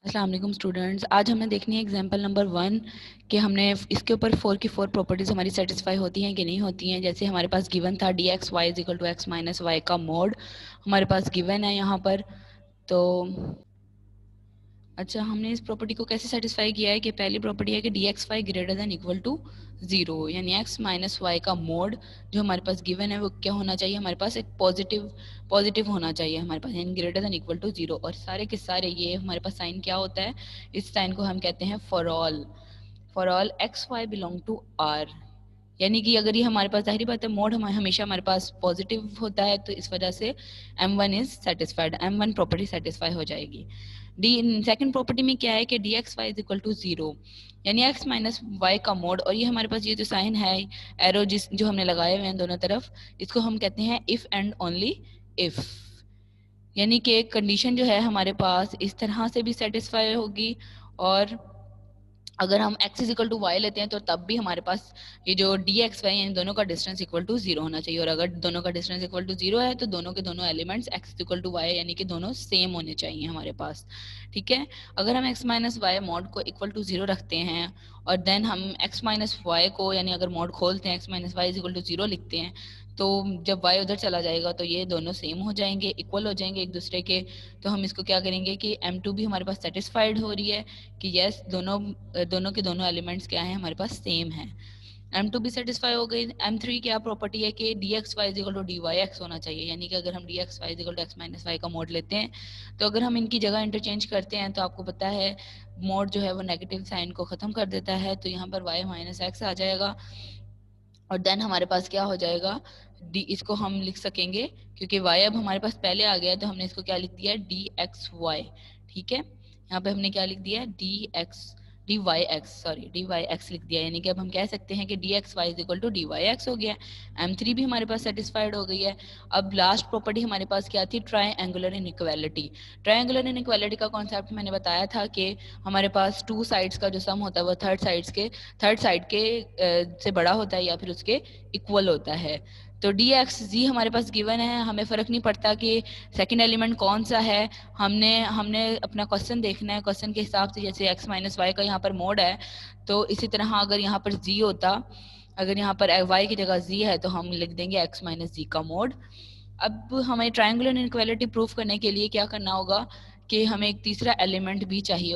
अस्सलाम वालेकुम स्टूडेंट्स। आज हमने देखनी है एग्जांपल नंबर 1 कि हमने इसके ऊपर 4 की 4 प्रॉपर्टीज़ हमारी सेटिस्फाई होती हैं कि नहीं होती हैं। जैसे हमारे पास गिवन था d x Y is equal to x minus y का मोड हमारे पास गिवन है यहाँ पर। तो अच्छा, हमने इस प्रॉपर्टी को कैसे सेटिस्फाई किया है कि पहली प्रॉपर्टी है कि D x y greater than equal to zero, यानी एक्स माइनस वाई का मोड जो हमारे पास गिवन है वो क्या होना चाहिए, हमारे पास एक पॉजिटिव होना चाहिए हमारे पास, यानी greater than equal to zero. और सारे के सारे ये हमारे पास साइन क्या होता है, इस साइन को हम कहते हैं for all x y belong to R. यानी कि अगर ये हमारे पास, जाहिर बात है मोड हमेशा हमारे पास पॉजिटिव होता है, तो इस वजह से M1 is satisfied, M1 property satisfy हो जाएगी। डी सेकंड प्रॉपर्टी में क्या है कि D x Y is equal to zero, यानी एक्स माइनस वाई का मोड। और ये हमारे पास ये जो साइन है एरो जो हमने लगाए हुए हैं दोनों तरफ, इसको हम कहते हैं इफ एंड ओनली इफ। यानी कि कंडीशन जो है हमारे पास इस तरह से भी सेटिस्फाई होगी, और अगर हम x is equal to y लेते हैं तो तब भी हमारे पास ये जो डी एक्स वाई यानी दोनों का डिस्टेंस इक्वल टू जीरो होना चाहिए। और अगर दोनों का डिस्टेंस इक्वल टू जीरो है तो दोनों के दोनों elements x equal to y यानी कि दोनों सेम होने चाहिए हमारे पास। ठीक है, अगर हम x माइनस वाई मॉड को इक्वल टू जीरो रखते हैं और देन हम x माइनस वाई को, यानी अगर मॉड खोलते हैं x minus y is equal to zero लिखते हैं, तो जब y उधर चला जाएगा तो ये दोनों सेम हो जाएंगे, इक्वल हो जाएंगे एक दूसरे के। तो हम इसको क्या करेंगे कि m2 भी हमारे पास सेटिस्फाइड हो रही है कि यस दोनों के दोनों एलिमेंट्स क्या हैं हमारे पास सेम हैं। M2 भी सेटिस्फाई हो गई। M3 क्या प्रॉपर्टी है कि D x y is equal to d y x होना चाहिए, यानी कि अगर हम d x y is equal to x minus y का मोड लेते हैं तो अगर हम इनकी जगह इंटरचेंज करते हैं तो आपको पता है मोड जो है वो नेगेटिव साइन को ख़त्म कर देता है, तो यहाँ पर y माइनस एक्स आ जाएगा। और देन हमारे पास क्या हो जाएगा, डी, इसको हम लिख सकेंगे क्योंकि y अब हमारे पास पहले आ गया है तो हमने इसको क्या लिख दिया डी एक्स वाई। ठीक है, यहाँ पे हमने क्या लिख दिया डी वाई एक्स लिख दिया, यानी कि अब हम कह सकते हैं कि D x Y is equal to d y x हो गया। M3 भी हमारे पास सेटिस्फाइड हो गई है। अब लास्ट प्रॉपर्टी हमारे पास क्या थी, ट्रायंगुलर इनइक्वालिटी। ट्रायंगुलर इनइक्वालिटी का कॉन्सेप्ट मैंने बताया था कि हमारे पास टू साइड्स का जो सम होता है वो थर्ड साइड के से बड़ा होता है या फिर उसके इक्वल होता है। तो डी एक्स जी हमारे पास गिवन है, हमें फ़र्क नहीं पड़ता कि सेकंड एलिमेंट कौन सा है, हमने हमने अपना क्वेश्चन देखना है, क्वेश्चन के हिसाब से। जैसे एक्स माइनस वाई का यहाँ पर मोड है, तो इसी तरह अगर यहाँ पर जी होता, अगर यहाँ पर वाई की जगह जी है तो हम लिख देंगे एक्स माइनस जी का मोड। अब हमें ट्रायंगुलर इनइक्वालिटी प्रूफ करने के लिए क्या करना होगा कि हमें एक तीसरा एलिमेंट भी चाहिए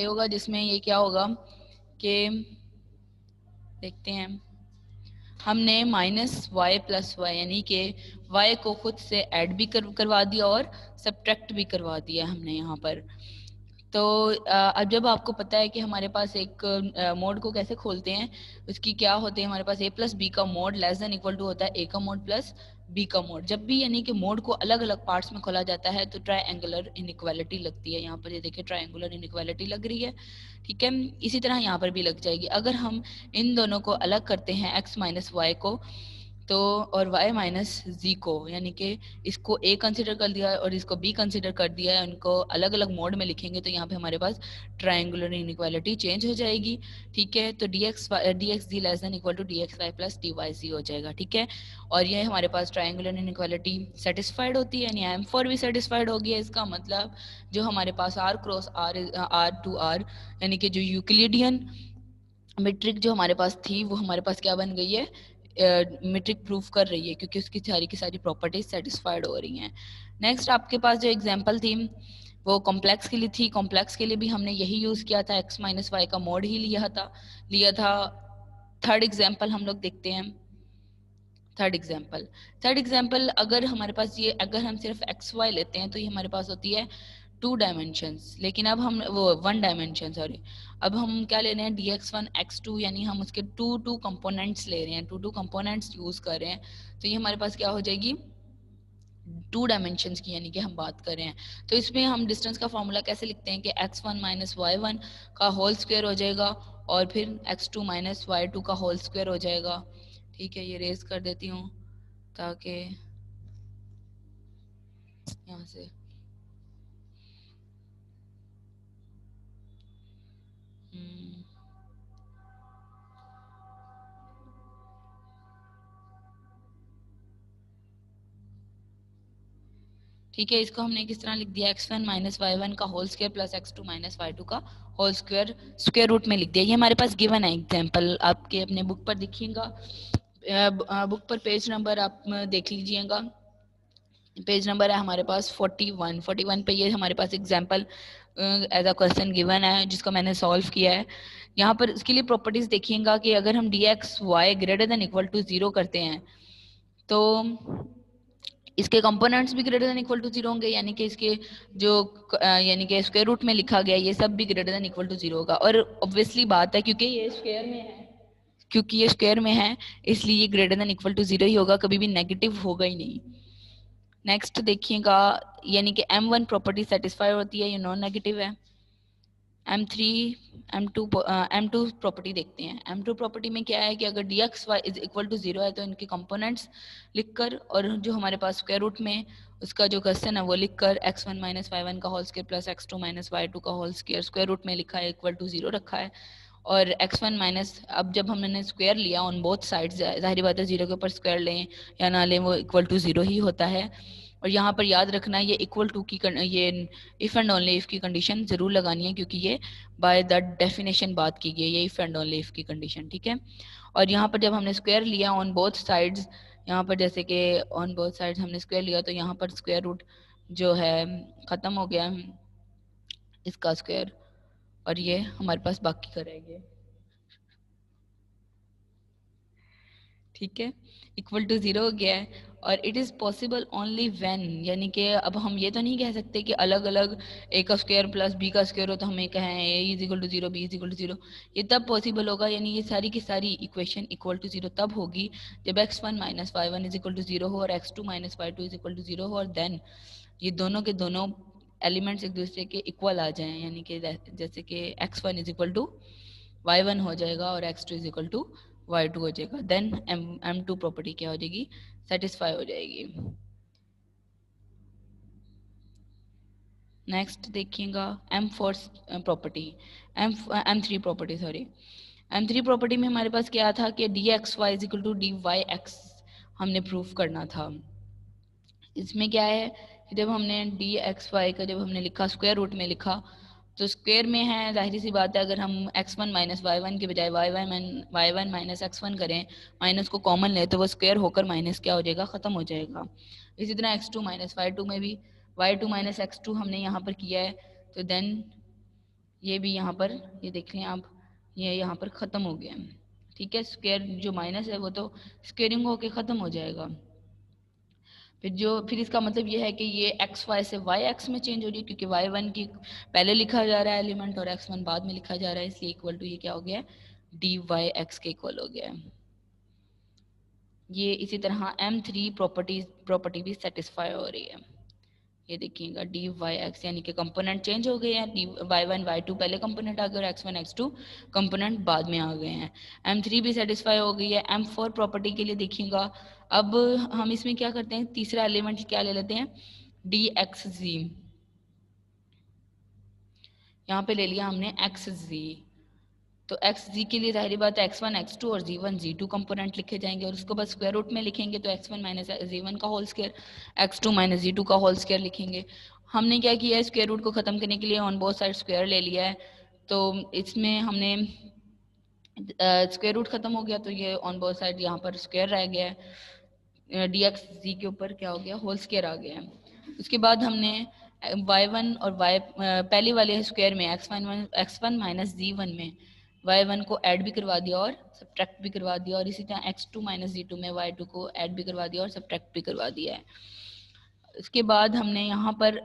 होगा, जिसमें ये क्या होगा कि देखते हैं, हमने माइनस वाई प्लस वाई यानी कि वाई को खुद से ऐड भी करवा दिया और सब्ट्रैक्ट भी करवा दिया हमने यहाँ पर। तो अब जब आपको पता है कि हमारे पास एक मोड को कैसे खोलते हैं, उसकी क्या होते हैं हमारे पास ए प्लस बी का mod less than equal to होता है ए का मोड प्लस बी का मोड। जब भी यानी कि मोड को अलग अलग पार्ट्स में खोला जाता है तो ट्रायंगुलर इनइक्वालिटी लगती है। यहाँ पर ये देखिए ट्रायंगुलर इनइक्वालिटी लग रही है। ठीक है, इसी तरह यहाँ पर भी लग जाएगी अगर हम इन दोनों को अलग करते हैं एक्स माइनस वाई को तो, और y माइनस जी को, यानी कि इसको a कंसिडर कर दिया है और इसको b कंसिडर कर दिया है, उनको अलग अलग मोड में लिखेंगे तो यहाँ पे हमारे पास ट्रायंगुलर इनइक्वालिटी चेंज हो जाएगी। ठीक है, तो d x ji less than equal to D x Y plus D y z हो जाएगा। ठीक है, और ये हमारे पास ट्रायंगुलर इनइक्वालिटी सेटिस्फाइड होती है, यानी M4 भी सेटिस्फाइड होगी है। इसका मतलब जो हमारे पास R cross R to R यानी कि जो यूक्लिडियन मीट्रिक जो हमारे पास थी वो हमारे पास क्या बन गई है, मीट्रिक प्रूफ कर रही है, क्योंकि उसकी सारी की सारी प्रॉपर्टीज सेटिस्फाइड हो रही हैं। नेक्स्ट आपके पास जो एग्जांपल थी वो कॉम्प्लेक्स के लिए थी। कॉम्प्लेक्स के लिए भी हमने यही यूज़ किया था, एक्स माइनस वाई का मोड ही लिया था। थर्ड एग्जाम्पल हम लोग देखते हैं। थर्ड एग्जाम्पल अगर हमारे पास ये, अगर हम सिर्फ एक्स वाई लेते हैं तो ये हमारे पास होती है टू डायमेंशंस, लेकिन अब हम वो वन डायमेंशन सॉरी, अब हम क्या ले रहे हैं d x one x two, यानी हम उसके टू कंपोनेंट्स ले रहे हैं, टू कंपोनेंट्स यूज़ कर रहे हैं। तो ये हमारे पास क्या हो जाएगी टू डायमेंशंस की, यानी कि हम बात कर रहे हैं। तो इसमें हम डिस्टेंस का फॉर्मूला कैसे लिखते हैं कि x one minus Y one का होल स्क्वायर हो जाएगा और फिर x two minus Y two का होल स्क्वायर हो जाएगा। ठीक है, ये रेज कर देती हूँ ताकि यहाँ से हम्म, ठीक है, इसको हमने किस तरह लिख दिया, x1 माइनस y1 का whole square plus x2 minus y2 का होल स्क्वायर स्क्वायर रूट में लिख दिया। ये हमारे पास गिवन है एग्जाम्पल, आपके अपने बुक पर देखिएगा, बुक पर पेज नंबर आप देख लीजिएगा, पेज नंबर है हमारे पास 41 पे ये हमारे पास example as a question given है जिसको मैंने सॉल्व किया है। यहाँ पर इसके लिए प्रॉपर्टीज देखिएगा कि अगर हम d x y greater than equal to 0 करते हैं तो इसके कंपोनेंट्स भी ग्रेटर देन इक्वल टू 0 होंगे, यानी कि इसके जो यानी कि स्क्वायर रूट में लिखा गया ये सब भी ग्रेटर देन इक्वल टू 0 होगा। और ऑब्वियसली बात है क्योंकि ये स्क्वायर में है, क्योंकि ये स्क्वायर में है इसलिए ये ग्रेटर देन इक्वल टू 0 ही होगा, कभी भी नेगेटिव होगा ही नहीं। नेक्स्ट देखिएगा, यानी कि M1 प्रॉपर्टी सेटिस्फाई होती है, ये नॉन नेगेटिव है। M3 M2 प्रॉपर्टी देखते हैं। M2 प्रॉपर्टी में क्या है कि अगर dxy इज इक्वल टू 0 है तो इनके कंपोनेंट्स लिखकर और जो हमारे पास स्क्वायर रूट में उसका जो क्वेश्चन है वो लिखकर x1 माइनस y1 का whole square plus x2 minus y2 का होल स्क्वायर स्क्वायर रूट में लिखा है इक्वल टू 0 रखा है। और x1 माइनस, अब जब हमने स्क्वायर लिया ऑन बोथ साइड्स, जाहिर बात है 0 के ऊपर स्क्वायर लें या ना लें वो इक्वल टू 0 ही होता है। और यहाँ पर याद रखना ये इक्वल टू की ये इफ़ एंड ओनली इफ़ की कंडीशन ज़रूर लगानी है क्योंकि ये बाय द डेफिनेशन बात की गई है, ये इफ़ एंड ओनली इफ़ की कंडीशन, ठीक है। और यहाँ पर जब हमने स्क्वायर लिया ऑन बोथ साइड्स, यहाँ पर जैसे कि ऑन बोथ साइड्स हमने स्क्वायर लिया तो यहाँ पर स्क्वायर रूट जो है ख़त्म हो गया इसका स्क्वायर, और ये हमारे पास बाकी का रह गया, ठीक है, इक्वल टू 0 हो गया है। और it is possible only when, यानी कि अब हम ये तो नहीं कह सकते कि अलग अलग ए का स्क्वायर प्लस बी का स्क्वायर हो तो हमें कहें A is equal to 0 B is equal to 0, ये तब पॉसिबल होगा, यानी ये सारी की सारी इक्वेशन इक्वल टू 0 तब होगी जब x1 minus Y one is equal to 0 हो और x2 minus Y two is equal to 0 हो, और देन ये दोनों के दोनों एलिमेंट्स एक दूसरे के इक्वल आ जाएं, यानी कि जैसे कि x1 is equal to y1 हो जाएगा और x2 is equal to y2 हो जाएगा, देन M2 प्रॉपर्टी क्या हो जाएगी, सेटिस्फाई हो जाएगी। नेक्स्ट देखिएगा M4 property, M3 property sorry, M3 property में हमारे पास क्या था कि dxy is equal to dyx हमने प्रूफ करना था। इसमें क्या है कि जब हमने dxy का जब हमने लिखा स्क्वायर रूट में लिखा तो स्क्वायर में है, जाहिर सी बात है अगर हम x1 माइनस वाई के बजाय y1 माइनस x1 करें, माइनस को कॉमन ले तो वो स्क्वायर होकर माइनस क्या हो जाएगा, ख़त्म हो जाएगा। इसी तरह x2 माइनस y2 में भी y2 माइनस x2 हमने यहाँ पर किया है तो देन ये भी यहाँ पर ये देख लें आप, ये यहाँ पर ख़त्म हो गया, ठीक है। स्क्वायर जो माइनस है वो तो स्क्वेयरिंग होकर ख़त्म हो जाएगा। फिर इसका मतलब ये है कि ये एक्स वाई से वाई एक्स में चेंज हो रही है क्योंकि वाई वन की पहले लिखा जा रहा है एलिमेंट और एक्स वन बाद में लिखा जा रहा है, इसलिए इक्वल टू ये क्या हो गया, डी वाई एक्स के इक्वल हो गया। ये इसी तरह M3 प्रॉपर्टी भी सेटिस्फाई हो रही है। ये देखिएगा डी वाई एक्स यानी कि कंपोनेंट चेंज हो गए हैं, d y one y two पहले कंपोनेंट आ गए और x one x two component बाद में आ गए हैं। M3 भी सेटिस्फाई हो गई है। M4 प्रॉपर्टी के लिए देखिएगा, अब हम इसमें क्या करते हैं, तीसरा एलिमेंट क्या ले लेते हैं, डी एक्स जी, यहाँ पे ले लिया हमने एक्स जी, तो एक्स जी के लिए जाहिर बात है x1 x2 और z1 z2 कंपोनेंट लिखे जाएंगे और उसको बस स्क्वायर रूट में लिखेंगे तो x1 माइनस z1 का whole square x2 minus z2 का होल स्क्वायर लिखेंगे। हमने क्या किया है, स्क्वायर रूट को ख़त्म करने के लिए ऑन बोथ साइड स्क्वायर ले लिया है, तो इसमें हमने स्क्वायर रूट ख़त्म हो गया तो ये ऑन बोथ साइड यहाँ पर स्क्वायर रह गया है, डी एक्स जी के ऊपर क्या हो गया, होल स्क्वायर आ गया है। उसके बाद हमने y1 और y पहले वाले स्क्वायर में x1 माइनस z1 में y1 को ऐड भी करवा दिया और सब्ट्रैक्ट भी करवा दिया, और इसी तरह x2 माइनस z2 में y2 को ऐड भी करवा दिया और सब्ट्रैक्ट भी करवा दिया है। उसके बाद हमने यहाँ पर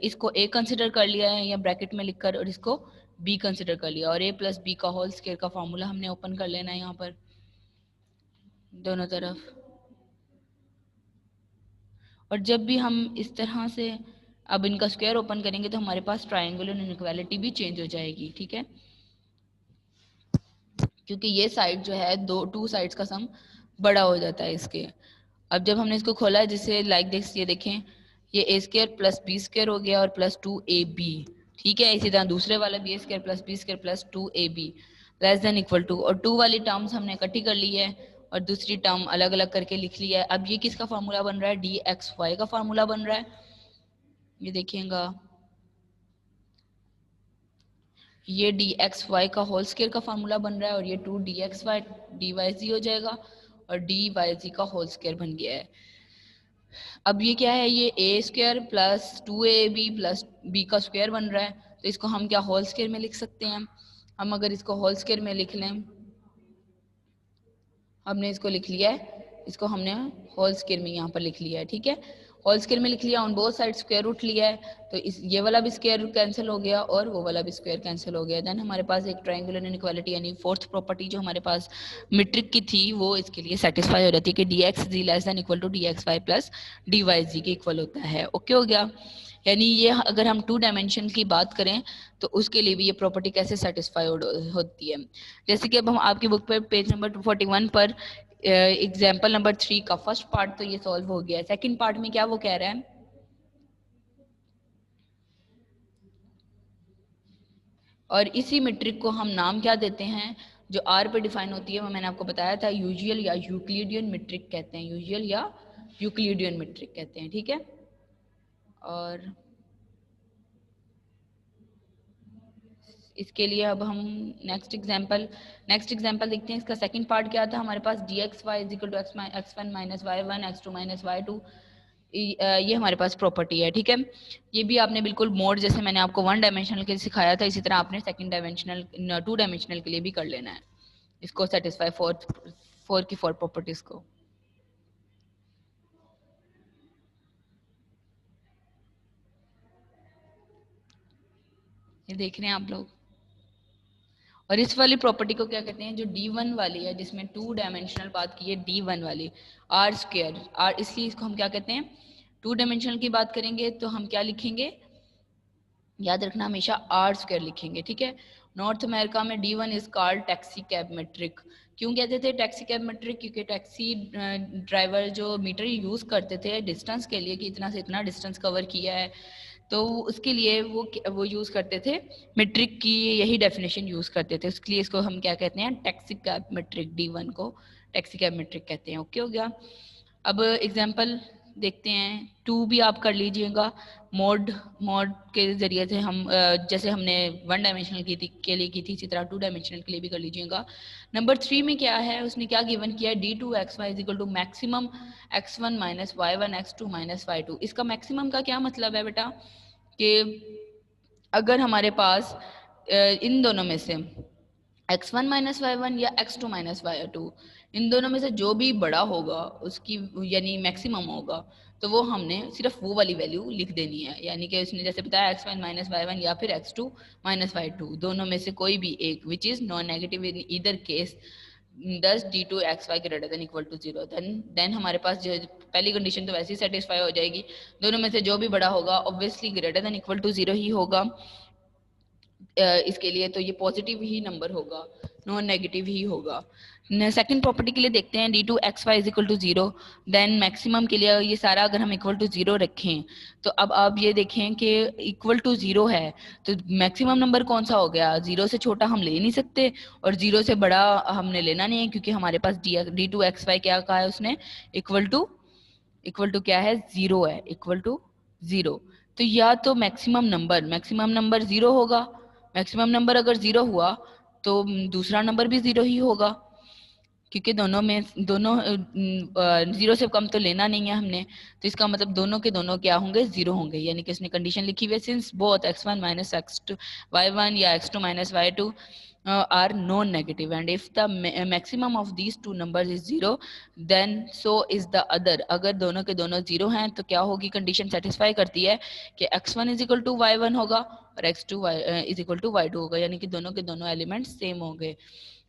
इसको a कंसिडर कर लिया है या ब्रैकेट में लिखकर, और इसको b कंसिडर कर लिया, और a प्लस बी का होल स्क्वायर का फॉर्मूला हमने ओपन कर लेना है यहाँ पर दोनों तरफ। और जब भी हम इस तरह से अब इनका स्क्वायर ओपन करेंगे तो हमारे पास ट्रायंगुलर इनइक्वालिटी भी चेंज हो जाएगी, ठीक है, क्योंकि ये साइड जो है टू साइड्स का सम बड़ा हो जाता है इसके। अब जब हमने इसको खोला है जिससे लाइक दिस, ये देखें ये A square plus b square हो गया और प्लस 2ab, ठीक है। इसी तरह दूसरे वाला b square plus b square plus 2ab less than equal to, और 2 वाली टर्म्स हमने इकट्ठी कर ली है और दूसरी टर्म अलग अलग करके लिख लिया है। अब ये किसका फार्मूला बन रहा है, डी एक्स वाई का फार्मूला बन रहा है। ये देखिएगा, ये डी एक्स वाई का होल स्क्वायर का फार्मूला बन रहा है और ये 2 D x Y D Y Z हो जाएगा और डी वाई जी का होल स्क्वायर बन गया है। अब ये क्या है, ये A square plus 2ab plus B का स्क्वायर बन रहा है, तो इसको हम क्या होल स्क्वायर में लिख सकते हैं। हम अगर इसको होल स्क्वायर में लिख लें, हमने इसको लिख लिया है, इसको हमने होल स्क्वायर में यहाँ पर लिख लिया है, ठीक है। होल स्क्वायर में लिख लिया, on both side square root लिया है, तो इस ये वाला भी स्क्वायर कैंसिल हो गया और वो वाला भी स्क्वायर कैंसिल हो गया। देन हमारे पास एक ट्रायंगुलर इनइक्वालिटी यानी फोर्थ प्रॉपर्टी जो हमारे पास मीट्रिक की थी वो इसके लिए सेटिस्फाई हो जाती है कि D x ji less than equal to D x Y plus D Y Z के इक्वल होता है। ओके हो गया। यानी ये अगर हम 2 डायमेंशन की बात करें तो उसके लिए भी ये प्रॉपर्टी कैसे सेटिस्फाई होती है। जैसे कि अब हम आपकी बुक पर पेज नंबर 241 पर एग्जाम्पल नंबर 3 का फर्स्ट पार्ट तो ये सॉल्व हो गया है। सेकंड पार्ट में क्या वो कह रहा है, और इसी मेट्रिक को हम नाम क्या देते हैं, जो आर पे डिफाइन होती है वो मैंने आपको बताया था, यूजुअल या यूक्लिडियन मेट्रिक कहते हैं, यूजुअल या यूक्लिडियन मेट्रिक कहते हैं, ठीक है। और इसके लिए अब हम नेक्स्ट एग्जांपल देखते हैं। इसका सेकंड पार्ट क्या था हमारे पास, D x Y is equal to X one minus Y one x two minus Y two, ये हमारे पास प्रॉपर्टी है, ठीक है। ये भी आपने बिल्कुल मोड जैसे मैंने आपको 1 डायमेंशनल के लिए सिखाया था, इसी तरह आपने सेकंड डायमेंशनल 2 डायमेंशनल के लिए भी कर लेना है, इसको सेटिस्फाई फोर की फोर प्रॉपर्टीज को। ये देख रहे हैं आप लोग। और इस वाली प्रॉपर्टी को क्या कहते हैं, जो D1 वाली है जिसमें 2 डायमेंशनल बात की है, D1 वाली आर स्क्वायर आर, इसलिए इसको हम क्या कहते हैं, 2 डायमेंशनल की बात करेंगे तो हम क्या लिखेंगे, याद रखना हमेशा आर स्क्वायर लिखेंगे, ठीक है। नॉर्थ अमेरिका में D1 is called taxi cab metric. क्यों कहते थे टैक्सी कैब मेट्रिक, क्योंकि टैक्सी ड्राइवर जो मीटर यूज करते थे डिस्टेंस के लिए कि इतना से इतना डिस्टेंस कवर किया है, तो उसके लिए वो यूज़ करते थे मेट्रिक की, यही डेफिनेशन यूज़ करते थे, उसके लिए इसको हम क्या कहते हैं, टैक्सी कैब मेट्रिक, D1 को टैक्सी कैब मेट्रिक कहते हैं। ओके हो गया। अब एग्जांपल देखते हैं, 2 भी आप कर लीजिएगा, मोड मोड के ज़रिए से हम जैसे हमने 1 डायमेंशनल की थी के लिए की थी, इसी तरह 2 डायमेंशनल के लिए भी कर लीजिएगा। नंबर 3 में क्या है, उसने क्या गिवन किया है, d2xy is equal to maximum x1 minus y1 x2 minus y2। इसका मैक्सिमम का क्या मतलब है बेटा, कि अगर हमारे पास इन दोनों में से x1 माइनस वाई वन या x2 माइनस वाई टू, इन दोनों में से जो भी बड़ा होगा उसकी यानी मैक्सिमम होगा, तो वो हमने सिर्फ वो वाली वैल्यू लिख देनी है। यानी कि उसने जैसे बताया x1 माइनस वाई वन या फिर x2 माइनस वाई टू, दोनों में से कोई भी एक which is non negative in either case, thus d2xy greater than equal to 0, then हमारे पास जो पहली कंडीशन तो वैसे ही सेटिस्फाई हो जाएगी, दोनों में से जो भी बड़ा होगा obviously greater than equal to 0 ही होगा इसके लिए, तो ये पॉजिटिव ही नंबर होगा, नॉन नेगेटिव ही होगा। सेकंड प्रॉपर्टी के लिए देखते हैं, d2xy is equal to 0, then maximum के लिए ये सारा अगर हम इक्वल टू 0 रखें, तो अब आप ये देखें कि इक्वल टू 0 है तो मैक्सिमम नंबर कौन सा हो गया, 0 से छोटा हम ले नहीं सकते और 0 से बड़ा हमने लेना नहीं है, क्योंकि हमारे पास d2xy क्या कहा है उसने, इक्वल टू क्या है, 0 है, इक्वल टू 0। तो या तो मैक्सिमम नंबर 0 होगा, मैक्सिमम नंबर अगर 0 हुआ तो दूसरा नंबर भी 0 ही होगा, क्योंकि दोनों 0 से कम तो लेना नहीं है हमने, तो इसका मतलब दोनों के दोनों क्या होंगे, 0 होंगे। यानी कि उसने कंडीशन लिखी हुई है, since both x1 minus x2 y1 या x2 minus y2 are non-negative and if the maximum of these two numbers is 0 then so is the other। अगर दोनों के दोनों 0 हैं तो क्या होगी, कंडीशन सेटिस्फाई करती है कि x1 is equal to y1 होगा और x2 is equal to y2 होगा, यानी कि दोनों के दोनों एलिमेंट्स सेम होंगे।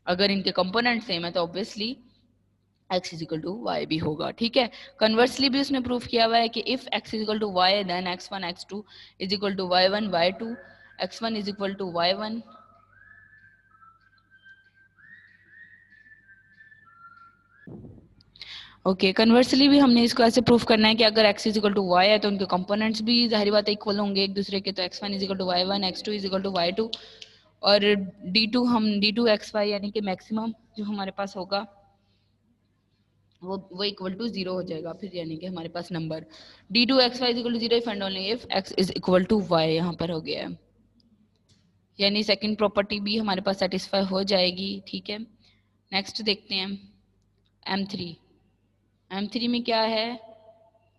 अगर इनके कंपोनेंट सेम है तो obviously x is equal to y भी होगा, ठीक है। कन्वर्सली भी उसने प्रूफ किया हुआ है कि if x is equal to y then x1 x2 is equal to y1 y2 x1 is equal to y1 okay. Conversely भी हमने इसको ऐसे प्रूफ करना है कि अगर x is equal to y है तो उनके कंपोनेंट्स भी जाहिर बात है इक्वल होंगे एक दूसरे के, तो x1 is equal to y1 x2 is equal to y2 और d2 हम d2xy यानी कि मैक्सिमम जो हमारे पास होगा वो इक्वल टू 0 हो जाएगा फिर, यानी कि हमारे पास number d2xy equal to 0 if and only if x is equal to y यहाँ पर हो गया है, यानी सेकंड प्रॉपर्टी भी हमारे पास सेटिस्फाई हो जाएगी। ठीक है, नेक्स्ट देखते हैं M3। M3 में क्या है,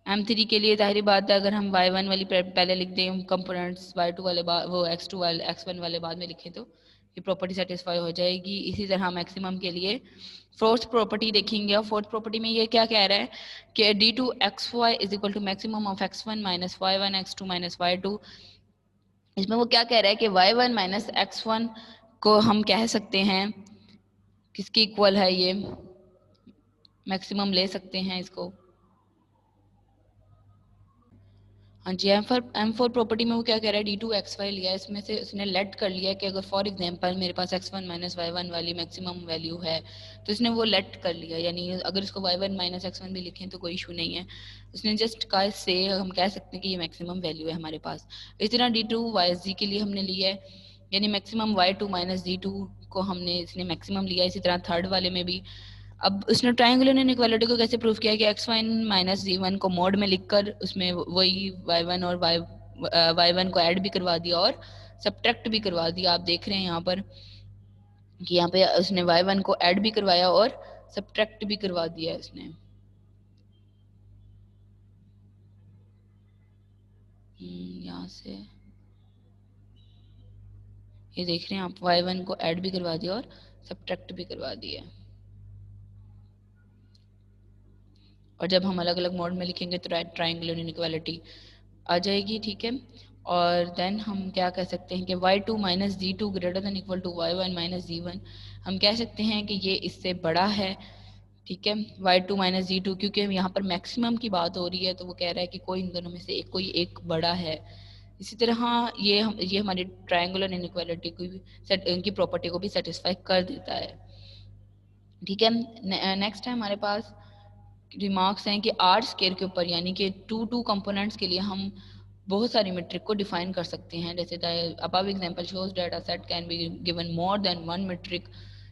M3 के लिए जाहिर बात है अगर हम y1 वाली पहले लिख दें कंपोनेंट्स, y2 वाले बाद वो x2 वाले x1 वाले बाद में लिखें तो ये प्रॉपर्टी सेटिस्फाई हो जाएगी। इसी तरह मैक्सिमम के लिए फोर्थ प्रॉपर्टी देखेंगे, और फोर्थ प्रॉपर्टी में ये क्या कह रहा है कि d2xy is equal to maximum of x1 minus y1 x2 minus y2। इसमें वो क्या कह रहा है कि y1 माइनस x1 को हम कह सकते हैं किसकी इक्वल है, ये मैक्सिमम ले सकते हैं इसको। हाँ जी, M4 प्रॉपर्टी में वो क्या कह रहा है, d2xy लिया, इसमें से उसने लेट कर लिया कि अगर फॉर एग्जांपल मेरे पास x1 माइनस y1 वाली मैक्सिमम वैल्यू है तो इसने वो लेट कर लिया, यानी अगर इसको y1 माइनस x1 भी लिखें तो कोई इशू नहीं है, उसने जस्ट कहा से हम कह सकते हैं कि ये मैक्सिमम वैल्यू है हमारे पास। इस तरह d2yz के लिए हमने लिया है, यानी मैक्सिमम y2 माइनस d2 को हमने इसने मैक्सिमम लिया। इसी तरह थर्ड वाले में भी अब उसने ट्रायंगुलर इनइक्वालिटी को कैसे प्रूव किया कि x1 माइनस g1 को मोड में लिखकर उसमें वही y1 और y1 को ऐड भी करवा दिया और सब्ट्रैक्ट भी करवा दिया। आप देख रहे हैं यहाँ पर कि यहाँ पे उसने y1 को ऐड भी करवाया और सब्ट्रैक्ट भी करवा दिया उसने। यहाँ से ये देख रहे हैं आप, y1 को ऐड भी करवा दिया और सब्ट्रैक्ट भी करवा दिया। और जब हम अलग अलग मोड में लिखेंगे तो ट्रायंगुलर इनइक्वालिटी आ जाएगी। ठीक है, और देन हम क्या कह सकते हैं कि y2 minus g2 greater than equal to y1 minus g1, हम कह सकते हैं कि ये इससे बड़ा है। ठीक है, y2 माइनस जी2, क्योंकि यहाँ पर मैक्सिमम की बात हो रही है तो वो कह रहा है कि कोई इन दोनों में से कोई एक बड़ा है। इसी तरह ये हमारी ट्रायंगुलर इनइक्वालिटी को भी इनकी प्रॉपर्टी को भी सेटिस्फाई कर देता है। ठीक है, नेक्स्ट है हमारे पास रिमार्क्स हैं कि आर स्केयर के ऊपर, यानी कि टू कंपोनेंट्स के लिए हम बहुत सारी मेट्रिक को डिफाइन कर सकते हैं। जैसे above example shows that a set can be given more than one metric.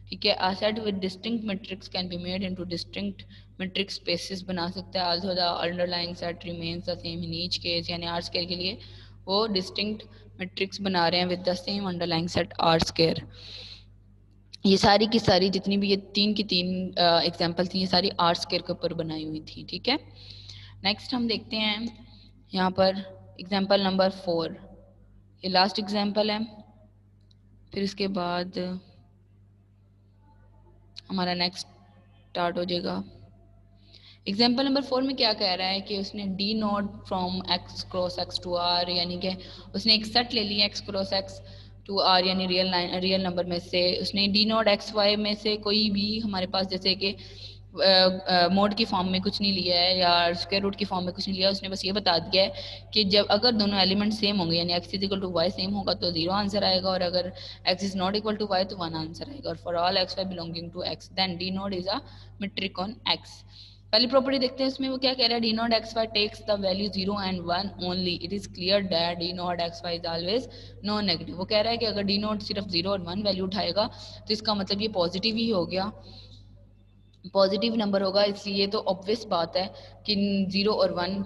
ठीक है, a set with distinct metrics can be made into distinct metric spaces बना सकता है। Also the underlying set remains the same in each case, यानी R square के लिए वो distinct metrics बना रहे हैं with the same underlying set R square. ये सारी की सारी जितनी भी ये तीन की तीन एग्जाम्पल थी, ये सारी आर स्केयर के ऊपर बनाई हुई थी। ठीक है, नेक्स्ट हम देखते हैं यहाँ पर एग्जाम्पल नंबर 4, ये लास्ट एग्जाम्पल है, फिर इसके बाद हमारा नेक्स्ट स्टार्ट हो जाएगा। एग्जाम्पल नंबर 4 में क्या कह रहा है कि उसने d not from x cross x to R, यानी कि उसने एक सेट ले लिया x cross x to R, यानी रियल नंबर में से उसने डी नॉट एक्स वाई में से कोई भी हमारे पास जैसे कि मोड की फॉर्म में कुछ नहीं लिया है या स्क्वायर रूट की फॉर्म में कुछ नहीं लिया, उसने बस ये बता दिया है कि जब अगर दोनों एलिमेंट सेम होंगे, यानी x is equal to y same होगा तो 0 आंसर आएगा, और अगर x is not equal to y तो 1 आंसर आएगा। और for all x y belonging to x then d naught is a metric on x. पहली प्रॉपर्टी देखते हैं, इसमें वो क्या कह रहा है, d naught x y takes the value 0 and 1 only, it is clear that d naught x Y is always non negative. वो कह रहा है कि अगर डी नॉट सिर्फ 0 और 1 वैल्यू उठाएगा तो इसका मतलब ये पॉजिटिव ही हो गया, पॉजिटिव नंबर होगा, इसलिए तो ऑब्वियस बात है कि 0 और 1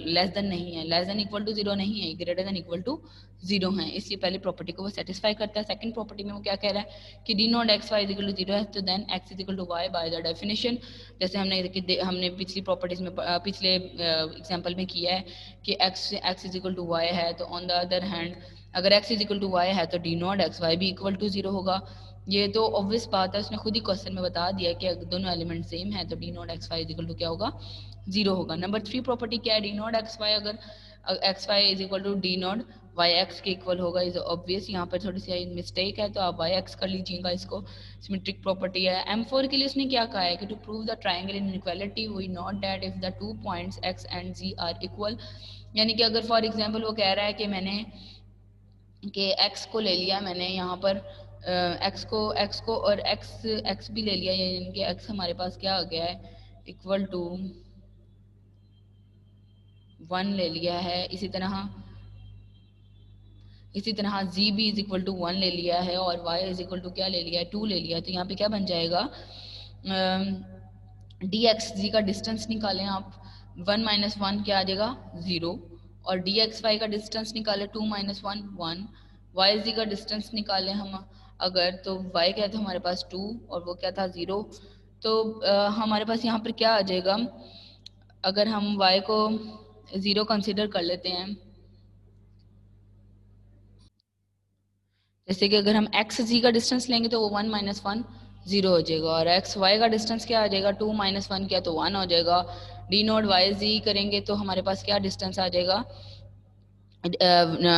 लेस देन नहीं है, लेस देन इक्वल टू 0 नहीं है, ग्रेटर देन इक्वल टू 0 है, इसलिए पहली प्रॉपर्टी को वो सेटिस्फाई करता है। सेकंड प्रॉपर्टी में वो क्या कह रहा है कि d naught x Y is equal to 0 है तो then x is equal to y by the definition, जैसे हमने पिछली प्रॉपर्टीज में पिछले एग्जाम्पल में किया है कि x is equal to y है, तो ऑन द अदर हैंड अगर x is equal to y है तो डी नॉट एक्स वाई भी इक्वल टू 0 होगा। ये तो ऑब्वियस बात है, उसने खुद ही क्वेश्चन में बता दिया कि अगर दोनों एलिमेंट सेम है तो d naught x y equal to क्या होगा, 0 होगा। नंबर 3 प्रॉपर्टी क्या है, डी नॉट एक्स वाई, अगर x Y is equal to d naught y x के इक्वल होगा, इज ऑब्वियस। यहाँ पर थोड़ी सी मिस्टेक है तो आप वाई एक्स कर लीजिएगा, इसको सिमेट्रिक प्रॉपर्टी है। M4 के लिए उसने क्या कहा है कि to prove the triangle inequality we note that if the 2 points x and z are equal, यानी कि अगर फॉर एग्जाम्पल वो कह रहा है कि मैंने कि x को ले लिया मैंने यहाँ पर x को और x भी ले लिया, यानी कि x हमारे पास क्या आ गया है, इक्वल टू 1 ले लिया है। इसी तरह z भी इज इक्वल टू 1 ले लिया है और y इज इक्वल टू क्या ले लिया है, 2 ले लिया है। तो यहाँ पे क्या बन जाएगा, डी एक्स जी का डिस्टेंस निकालें आप, 1 माइनस वन क्या आ जाएगा 0, और डी एक्स वाई का डिस्टेंस निकालें 2 माइनस वन 1, वाई जी का डिस्टेंस निकालें हम अगर, तो वाई क्या था हमारे पास 2 और वो क्या था 0, तो हमारे पास यहाँ पर क्या आ जाएगा, अगर हम वाई को 0 कंसिडर कर लेते हैं, जैसे कि अगर हम एक्स जी का डिस्टेंस लेंगे तो वो 1 माइनस वन 0 हो जाएगा, और एक्स वाई का डिस्टेंस क्या आ जाएगा 2 माइनस वन क्या तो 1 हो जाएगा। डी नोट वाई जी करेंगे तो हमारे पास क्या डिस्टेंस आ जाएगा,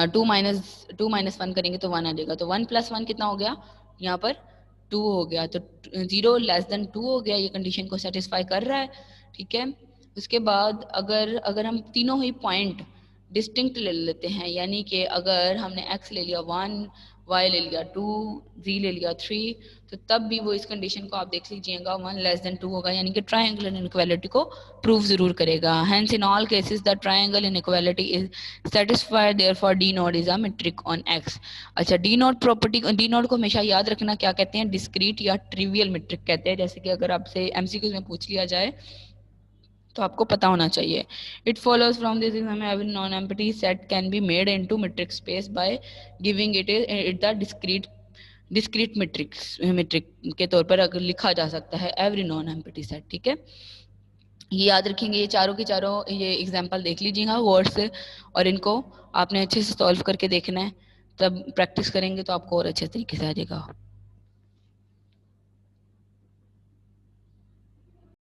2 माइनस वन करेंगे तो 1 आ जाएगा, तो 1 प्लस वन कितना हो गया यहाँ पर 2 हो गया, तो 0 लेस देन 2 हो गया, ये कंडीशन को सेटिस्फाई कर रहा है। ठीक है, उसके बाद अगर अगर हम तीनों ही पॉइंट डिस्टिंक्ट ले लेते हैं, यानी कि अगर हमने x ले लिया 1, y ले लिया 2, z ले लिया 3, तो तब भी वो इस कंडीशन को आप देख लीजिएगा 1 लेस देन 2 होगा, यानी कि ट्रायंगुलर इनइक्वालिटी को प्रूव जरूर करेगा। Hence in all cases the triangle inequality is satisfied, therefore d naught is a metric on x। अच्छा, d naught property, d naught को हमेशा याद रखना क्या कहते हैं, डिस्क्रीट या ट्रिवियल मेट्रिक कहते हैं। जैसे कि अगर आपसे एमसीक्यू में पूछ लिया जाए तो आपको पता होना चाहिए। It follows from this every non empty set can be made into metric space by giving it the discrete metric के तौर पर अगर लिखा जा सकता है एवरी नॉन एम्प्टी सेट। ठीक है, ये याद रखेंगे, ये चारों के चारों ये एग्जाम्पल देख लीजिएगा वर्ड से, और इनको आपने अच्छे से सॉल्व करके देखना है, तब प्रैक्टिस करेंगे तो आपको और अच्छे तरीके से आ जाएगा।